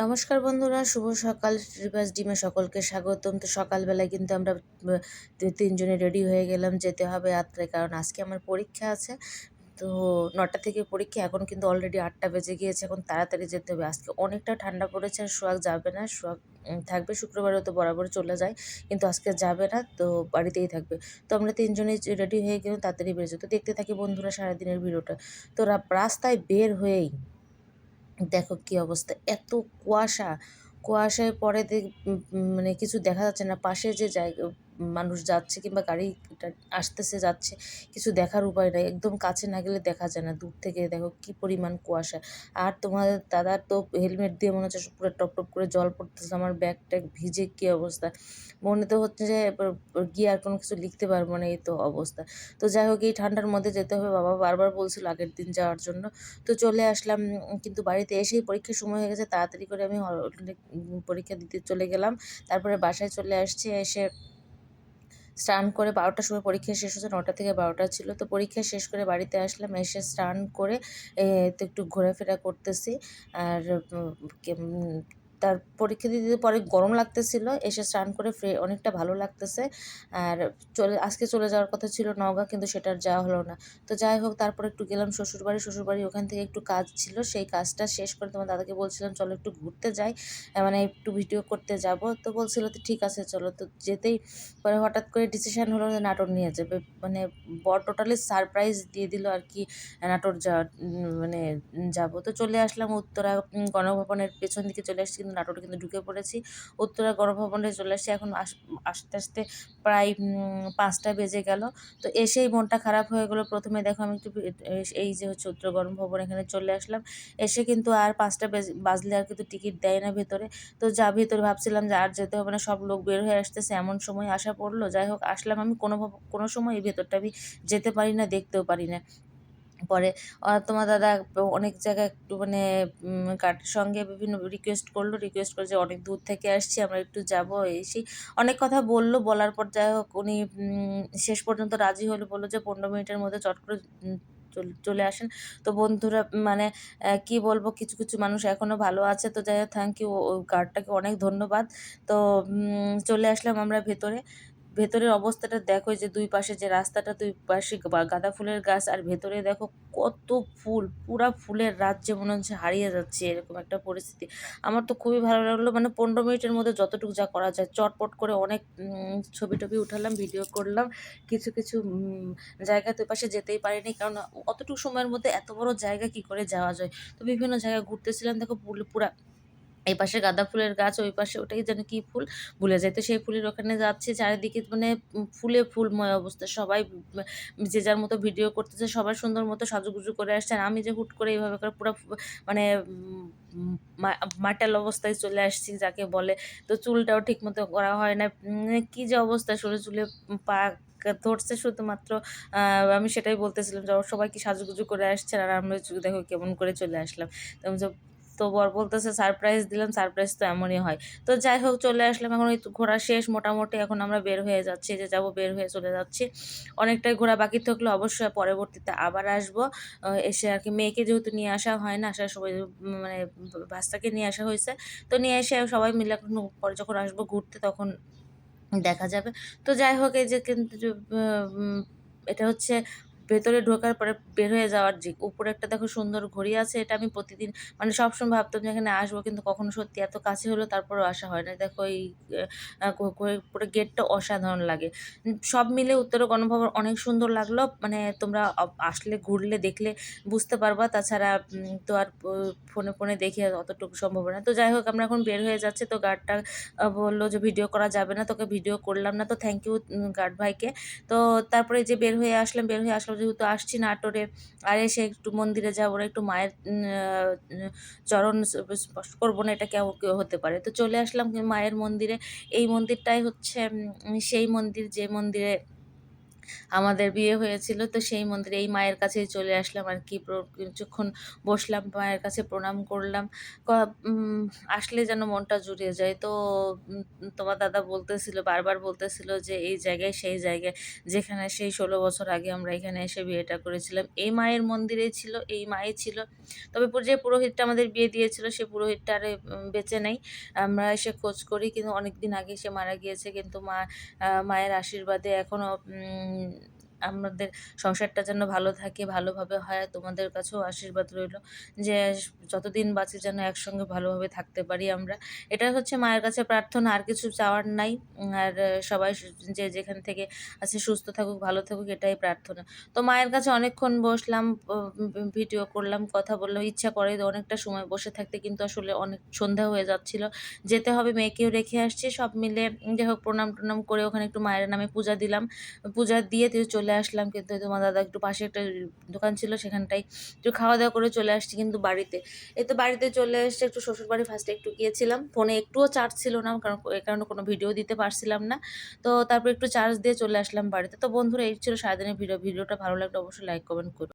নমস্কার বন্ধুরা, শুভ সকাল। রিভার্স ডিমে সকলকে স্বাগতম। তো সকালবেলায় কিন্তু আমরা তিনজনে রেডি হয়ে গেলাম, যেতে হবে যাত্রায়, কারণ আজকে আমার পরীক্ষা আছে। তো ৯টা থেকে পরীক্ষা, এখন কিন্তু অলরেডি ৮টা বেজে গিয়েছে, এখন তাড়াতাড়ি যেতে হবে। আজকে অনেকটা ঠান্ডা পড়েছে, আর সোহাগ যাবে না, সোহাগ থাকবে। শুক্রবারেও তো বরাবর চলে যায়, কিন্তু আজকে যাবে না, তো বাড়িতেই থাকবে। তো আমরা তিনজনেই রেডি হয়ে গেলাম, তাড়াতাড়ি বেরোচ্ছি। তো দেখতে থাকি বন্ধুরা সারাদিনের ভিডিওটা। তো রাস্তায় বের হয়েই দেখো কি অবস্থা, এত কুয়াশা। কুয়াশায় পরে মানে কিছু দেখা যাচ্ছে না, পাশে যে জায়গা মানুষ যাচ্ছে কিংবা গাড়ি আসতেছে যাচ্ছে, কিছু দেখার উপায় নাই। একদম কাছে না গেলে দেখা যায় না, দূর থেকে দেখো কি পরিমাণ কুয়াশা। আর তোমাদের দাদার তো হেলমেট দিয়ে মনে হচ্ছে পুরো টপ টপ করে জল পড়তেছে, আমার ব্যাগ ট্যাগ ভিজে কি অবস্থা। মনে তো হচ্ছে যে এবার গিয়ে আর কোনো কিছু লিখতে পারবো না, এই তো অবস্থা। তো যাই হোক, এই ঠান্ডার মধ্যে যেতে হবে, বাবা বারবার বলছিল আগের দিন যাওয়ার জন্য। তো চলে আসলাম, কিন্তু বাড়িতে এসেই পরীক্ষার সময় হয়ে গেছে, তাড়াতাড়ি করে আমি পরীক্ষা দিতে চলে গেলাম। তারপরে বাসায় চলে আসছি, এসে স্নান করে ১২টার সময় পরীক্ষা শেষ হচ্ছে, ৯টা থেকে ১২টা ছিল। তো পরীক্ষা শেষ করে বাড়িতে আসলাম, এসে স্নান করে তো একটু ঘোরাফেরা করতেছি। আর তার পরীক্ষা দিতে দিতে পরে গরম লাগতেছিল, এসে স্নান করে অনেকটা ভালো লাগতেছে। আর আজকে চলে যাওয়ার কথা ছিল নওগাঁ, কিন্তু সেটা আর যাওয়া হলো না। তো যাই হোক, তারপর একটু গেলাম শ্বশুরবাড়ি, ওখান থেকে একটু কাজ ছিল, সেই কাজটা শেষ করে তোমার দাদাকে বলছিলাম চলো একটু ঘুরতে যাই, মানে একটু ভিডিও করতে যাব। তো বলছিল তো ঠিক আছে চলো। তো যেতেই পরে হঠাৎ করে ডিসিশন হলো যে নাটোর নিয়ে যাবে, মানে বর টোটালি সারপ্রাইজ দিয়ে দিল আর কি। নাটোর মানে যাবো। তো চলে আসলাম উত্তরা গণভবনের পেছন দিকে চলে আসছি, কিন্তু নাটোরে কিন্তু ঢুকে পড়েছি। উত্তরা গণভবনে চলে আসছি, এখন আস্তে আস্তে প্রায় ৫টা বেজে গেল। তো এসেই মনটা খারাপ হয়ে গেলো। প্রথমে দেখো আমি একটু এই যে হচ্ছে উত্তরা গণভবন, এখানে চলে আসলাম। এসে কিন্তু আর ৫টা বাজলে আর কিন্তু টিকিট দেয় না ভেতরে। তো যা ভেতরে ভাবছিলাম যে আর যেতে হবে না, সব লোক বের হয়ে আসতেছে, এমন সময় আসা পড়লো। যাই হোক, আসলাম। আমি কোনো সময় এই ভেতরটা আমি যেতে পারি না, দেখতেও পারি না। পরে তোমার দাদা অনেক জায়গায় একটু মানে কার্ডের সঙ্গে বিভিন্ন রিকোয়েস্ট করে যে অনেক দূর থেকে আসছি, আমরা একটু যাবো, এই সেই অনেক কথা বললো। বলার পর যাই হোক উনি শেষ পর্যন্ত রাজি হলো, বললো যে 15 মিনিটের মধ্যে চট করে চলে আসেন। তো বন্ধুরা মানে কি বলবো, কিছু কিছু মানুষ এখনো ভালো আছে। তো যাই হোক, থ্যাংক ইউ, ওই গার্ডটাকে অনেক ধন্যবাদ। তো চলে আসলাম আমরা ভেতরে। ভেতরের অবস্থাটা দেখো, যে দুই পাশে যে রাস্তাটা, দুই পাশে গাঁদা ফুলের গাছ, আর ভেতরে দেখো কত ফুল, পুরা ফুলের রাজ্যে মনে হচ্ছে হারিয়ে যাচ্ছে, এরকম একটা পরিস্থিতি। আমার তো খুবই ভালো লাগলো, মানে 15 মিনিটের মধ্যে যতটুকু যা করা যায় চটপট করে অনেক ছবি টবি উঠালাম, ভিডিও করলাম। কিছু কিছু জায়গাতে ওই পাশে যেতেই পারিনি, কারণ অতটুকু সময়ের মধ্যে এত বড় জায়গা কি করে যাওয়া যায়। তো বিভিন্ন জায়গায় ঘুরতেছিলাম, দেখো পুরা এই পাশে গাঁদা ফুলের গাছ, ওই পাশে ওটাই যেন কি ফুল ভুলে যাই। তো সেই ফুলের ওখানে যাচ্ছি, চারিদিকে মানে ফুলে ফুলময় অবস্থা। সবাই যে যার মতো ভিডিও করতেছে, সবাই সুন্দর মতো সাজুগুজু করে আসছে। আর আমি যে হুট করে এইভাবে করে পুরা মানে মাটাল অবস্থায় চলে আসছি যাকে বলে। তো চুলটাও ঠিক মতো করা হয় না। কি যে অবস্থা, সরে চুলে পা ধরছে শুধুমাত্র। আমি সেটাই বলতেছিলাম যে সবাই কি সাজুগুজু করে আসছে, আর আমরা দেখো কেমন করে চলে আসলাম। তো তো বর বলতেছে সারপ্রাইজ দিলাম, সারপ্রাইজ তো এমনই হয়। তো যাই হোক, চলে আসলাম। এখন ওই তো ঘোরা শেষ মোটামুটি, এখন আমরা বের হয়ে যাচ্ছি, যে যাবো, বের হয়ে চলে যাচ্ছি। অনেকটাই ঘোরা বাকি থাকলো, অবশ্যই পরবর্তীতে আবার আসবো। এসে আর কি, মেয়েকে যেহেতু নিয়ে আসা হয় না, আসার সময় মানে বাচ্চাকে নিয়ে আসা হয়েছে। তো নিয়ে এসে সবাই মিলে এখন পরে যখন আসবো ঘুরতে, তখন দেখা যাবে। তো যাই হোক, এই যে কিন্তু এটা হচ্ছে ভেতরে ঢোকার পরে বের হয়ে যাওয়ার যে উপরে একটা দেখো সুন্দর ঘড়ি আছে, এটা আমি প্রতিদিন মানে সবসময় ভাবতাম যে এখানে আসবো, কিন্তু কখনো সত্যি এত কাছে হলো তারপরেও আসা হয় না। দেখো এই ঘড়ির পুরো গেটটা অসাধারণ লাগে। সব মিলে উত্তরা গণভবন অনেক সুন্দর লাগলো, মানে তোমরা আসলে ঘুরলে দেখলে বুঝতে পারবা। তাছাড়া তো আর ফোনে ফোনে দেখে অতটুকু সম্ভব না। তো যাই হোক, আমরা এখন বের হয়ে যাচ্ছি। তো গার্ডটা বলল যে ভিডিও করা যাবে না, তোকে ভিডিও করলাম না। তো থ্যাংক ইউ গার্ড ভাইকে। তো তারপরে যে বের হয়ে আসলাম যেহেতু আসছি নাটোরে। আর এসে একটু মন্দিরে যাবো, ওরা একটু মায়ের চরণ স্পর্শ করবো না, এটা কেউ হতে পারে। তো চলে আসলাম মায়ের মন্দিরে। এই মন্দিরটাই হচ্ছে সেই মন্দির যে মন্দিরে আমাদের বিয়ে হয়েছিল, তো সেই মন্দিরে এই মায়ের কাছেই চলে আসলাম আর কি। কিছুক্ষণ বসলাম, মায়ের কাছে প্রণাম করলাম। ক উম আসলে যেন মনটা জুড়িয়ে যায়। তো উম তোমার দাদা বলতেছিল, বারবার বলতেছিল যে এই জায়গায় সেই জায়গায়, যেখানে সেই ১৬ বছর আগে আমরা এখানে এসে বিয়েটা করেছিলাম। এই মায়ের মন্দিরেই ছিল, এই মাই ছিল। তবে যে পুরোহিতটা আমাদের বিয়ে দিয়েছিল সে পুরোহিতটা আর বেঁচে নেই। আমরা এসে খোঁজ করি, কিন্তু অনেকদিন আগে সে মারা গিয়েছে। কিন্তু মায়ের আশীর্বাদে এখনো আমাদের সংসারটা যেন ভালো থাকে, ভালোভাবে হয়। তোমাদের কাছেও আশীর্বাদ রইলো যে যতদিন বাঁচি যেন একসঙ্গে ভালোভাবে থাকতে পারি আমরা। এটা হচ্ছে মায়ের কাছে প্রার্থনা, আর কিছু চাওয়ার নাই। আর সবাই যে যেখান থেকে আছে সুস্থ থাকুক, ভালো থাকুক, এটাই প্রার্থনা। তো মায়ের কাছে অনেকক্ষণ বসলাম, ভিডিও করলাম, কথা বললাম। ইচ্ছা করে অনেকটা সময় বসে থাকতে, কিন্তু আসলে অনেক সন্ধ্যা হয়ে যাচ্ছিল। যেতে হবে, মেয়েকেও রেখে আসছি। সব মিলে যাই হোক প্রণাম-টণাম করে ওখানে একটু মায়ের নামে পূজা দিলাম। পূজা দিয়ে চলে আসলাম, কিন্তু তোমার দাদা একটু পাশে একটা দোকান ছিল, সেখানটায় একটু খাওয়া-দাওয়া করে চলে আসছি কিন্তু বাড়িতে। এই তো বাড়িতে চলে এসে একটু শ্বশুরবাড়ি ফার্স্টে একটু গিয়েছিলাম। ফোনে একটুও চার্জ ছিল না, কারণ এ কারণে কোনো ভিডিও দিতে পারছিলাম না। তো তারপর একটু চার্জ দিয়ে চলে আসলাম বাড়িতে। তো বন্ধুরা, এই ছিল সারাদিনের ভিডিও। ভিডিওটা ভালো লাগলে অবশ্যই লাইক, কমেন্ট করো।